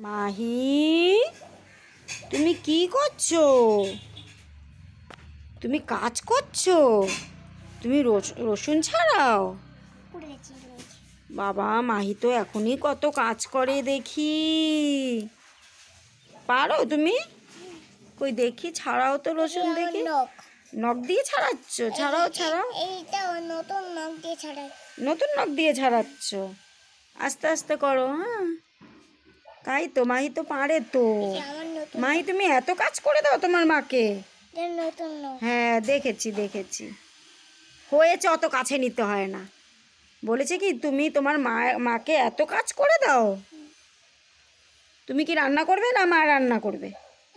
মাহি, তুমি কি করছো? তুমি কাজ করছো? তুমি রসুন ছাড়াও? বাবা, মাহি তো এখনই কত কাজ করে দেখি। পারো তুমি? কই দেখি, ছাড়াও তো রসুন দেখি। নখ দিয়ে ছাড়াচ্ছ? ছাড়াও ছাড়াও। এইটা নতুন নখ দিয়ে ছাড়াই। নতুন নখ দিয়ে ছাড়াচ্ছ? আস্তে আস্তে করো। হ্যাঁ, তাই তো, মাহি তো পারে তো। মাহি, তুমি এত কাজ করে দাও তোমার মাকে? নতুন নখ। হ্যাঁ, দেখেছি। হয়েছে, অত কাছে নিতে হয় না। বলেছে কি তুমি তোমার মাকে এত কাজ করে দাও? তুমি কি রান্না করবে না মা রান্না করবে?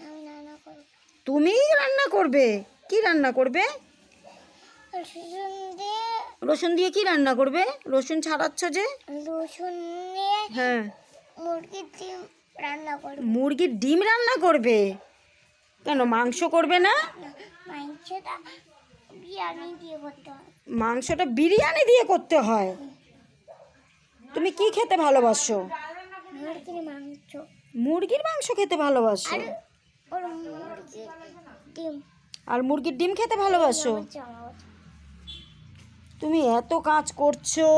আমি রান্না করব। তুমি রান্না করবে? কি রান্না করবে? রসুন দিয়ে কি রান্না করবে? রসুন ছাড়াচ্ছ যে? রসুন দিয়ে হ্যাঁ, মুরগির ডিম রান্না করব। মুরগির ডিম রান্না করবে? কেন, মাংস করবে না? মাংসটা বিরিয়ানি দিয়ে করতে হয়। মাংসটা বিরিয়ানি দিয়ে করতে হয়? তুমি কি খেতে ভালোবাসো? মুরগির মাংস। মুরগির মাংস খেতে ভালোবাসো? আর মুরগির ডিম। আর মুরগির ডিম খেতে ভালোবাসো? তুমি এত কাজ করছো।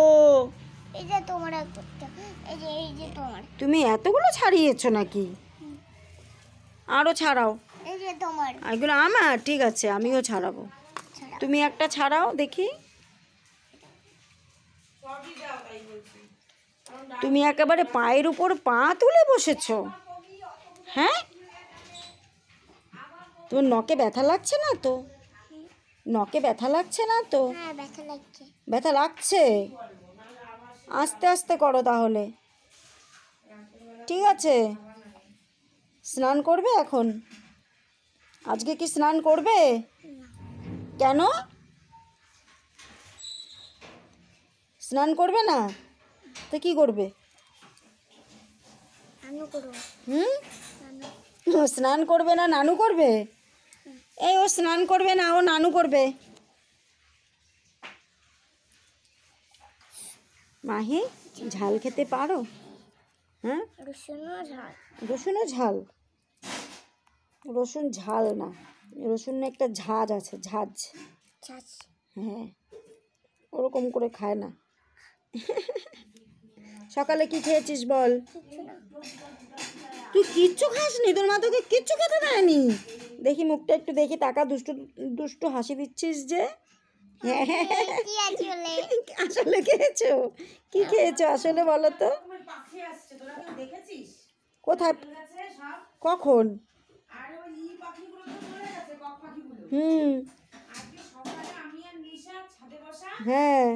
এই যে তোমার করতে, এই যে তোমার। তুমি এতগুলো ছাড়িয়েছো নাকি? আরো ছাড়াও। এই যে তোমার। এগুলো আমার? ঠিক আছে, আমিও ছাড়াবো। তুমি একটা ছাড়াও দেখি। তুমি একেবারে পায়ের উপর পা তুলে বসেছো। হ্যাঁ, তোমার নখে ব্যথা লাগছে না তো? নখে ব্যথা লাগছে না তো? হ্যাঁ, ব্যথা লাগছে। ব্যথা লাগছে? আস্তে আস্তে করো তাহলে। ঠিক আছে, স্নান করবে এখন? আজকে কি স্নান করবে? কেন স্নান করবে না? তো কি করবে? নানু করব। ও স্নান করবে না, নানু করবে? এই, ও স্নান করবে না, ও নানু করবে। মাহি, ঝাল খেতে পারো? হ্যাঁ, রসুনও ঝাল। রসুনও ঝাল? রসুন ঝাল না, রসুন একটা ঝাঁজ আছে, ঝাঁজ। ঝাঁজ? হ্যাঁ, ওরকম করে খায় না। সকালে কি খেয়েছিস বল? তুই কিচ্ছু খাসনি? তোর মা তোকে কিচ্ছু খেতে দেয়নি? দেখি মুখটা একটু দেখি, টাকা দুষ্টু দুষ্টু হাসি দিচ্ছিস যে। আসলে খেয়েছো? কি খেয়েছো আসলে বলো তো? কোথায়? কখন? হ্যাঁ,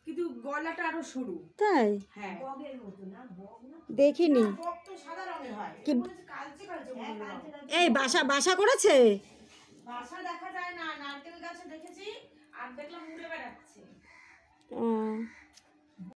কিন্তু গলাটা আরো সরু। তাই? হ্যাঁ, দেখিনি। সাদা রঙের হয়। কি কালচে এই বাসা করেছে? বাসা দেখা যায় না, নারকেল গাছে দেখেছি আর দেখলাম উড়ে বেড়াচ্ছে। ও